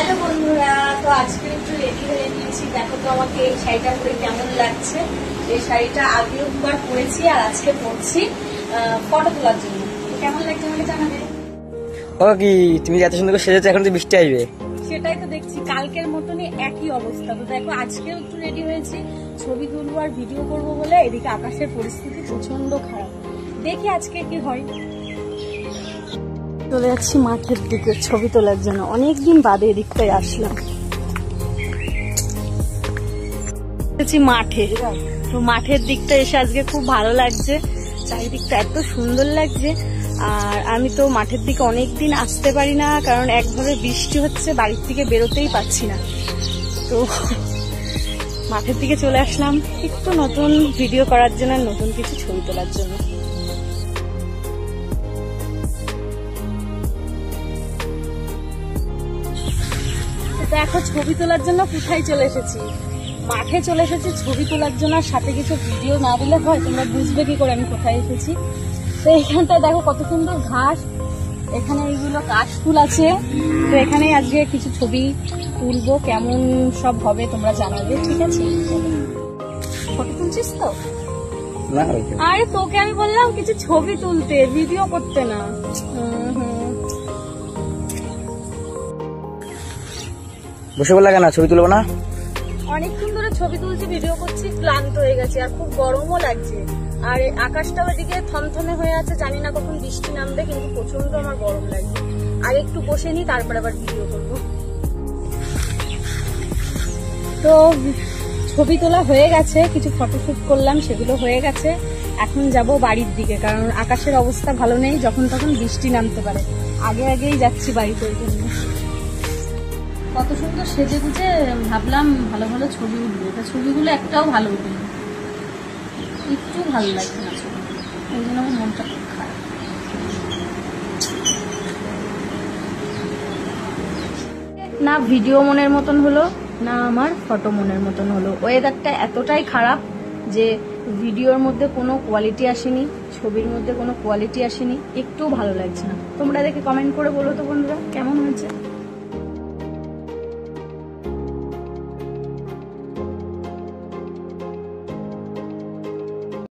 Hello বন্ধুরা, তো আজকে একটু রেডি হয়ে নিয়েছি। দেখো তো আমাকে এই শাড়িটা পরে কেমন লাগছে। এই শাড়িটা আগেও দুবার পরেছি আর আজকে পরছি ফটো তোলার জন্য। কেমন লাগছে আমাকে জানাবে। ও কি তুমি এত সুন্দর করে সেজেছো, এখন তো বৃষ্টি আসবে। সেটাই তো দেখছি, কালকের মতনই একই অবস্থা। তো দেখো আজকেও একটু রেডি হয়েছি, ছবি তুলবো আর ভিডিও করবো বলে। এদিকে আকাশের পরিস্থিতি প্রচন্ড খারাপ, দেখি আজকে কি হয়। চলে যাচ্ছি মাঠের দিকে ছবি তোলার জন্য, অনেকদিন বাদে এদিকটায় আসলাম। মাঠে, তো মাঠের দিকটা এসে আজকে খুব ভালো লাগছে, চারিদিকটা এত সুন্দর লাগছে। আর আমি তো মাঠের দিকে অনেকদিন আসতে পারি না, কারণ একভাবে বৃষ্টি হচ্ছে, বাড়ির থেকে বেরোতেই পারছি না। তো মাঠের দিকে চলে আসলাম একটু নতুন ভিডিও করার জন্য, নতুন কিছু ছবি তোলার জন্য। দেখো ছবি তোলার জন্য কোথায় চলে এসেছি, মাঠে চলে এসেছি ছবি তোলার জন্য। সাথে কিছু ভিডিও না দিলে হয়, তোমরা বুঝবে কি করে আমি কোথায় এসেছি। তো এখানটা দেখো কত সুন্দর ঘাস, এখানে এইগুলো কাশফুল আছে। তো এখানে আজকে কিছু ছবি তুলবো, কেমন সব হবে তোমরা জানাবে, ঠিক আছে? ফটো তুলছিস তো? আরে তোকে আমি বললাম কিছু ছবি তুলতে, ভিডিও করতে না। বসে বললা কেন, ছবি তুলবো না? অনেকক্ষণ ধরে ছবি তুলছি, ভিডিও করছি, ক্লান্ত হয়ে গেছে আর খুব গরমও লাগছে। আর আকাশটাও এদিকে থমথমে হয়ে আছে, জানি না কখন বৃষ্টি নামবে, কিন্তু প্রচন্ড আমার গরম লাগছে। আর একটু বসে নি, তারপর আবার ভিডিও করবো। তো ছবি তোলা হয়ে গেছে, কিছু ফটোশুট করলাম, সেগুলো হয়ে গেছে। এখন যাব বাড়ির দিকে, কারণ আকাশের অবস্থা ভালো নেই, যখন তখন বৃষ্টি নামতে পারে। আগেই যাচ্ছি বাড়িতে। ওই জন্য কত সুন্দর সেজে গুজে ভাবলাম ভালো ভালো ছবি উঠবে, তা ছবিগুলো একটাও ভালো উঠবে না, একটু ভালো লাগছে না ছবিগুলো। ওই জন্য আমার মনটা খুব খারাপ। না ভিডিও মনের মতন হলো, না আমার ফটো মনের মতন হলো। ওয়েদারটা এতটাই খারাপ যে ভিডিওর মধ্যে কোনো কোয়ালিটি আসেনি, ছবির মধ্যে কোনো কোয়ালিটি আসেনি, একটু ভালো লাগছে না। তোমরা দেখে কমেন্ট করে বলো তো বন্ধুরা কেমন হয়েছে।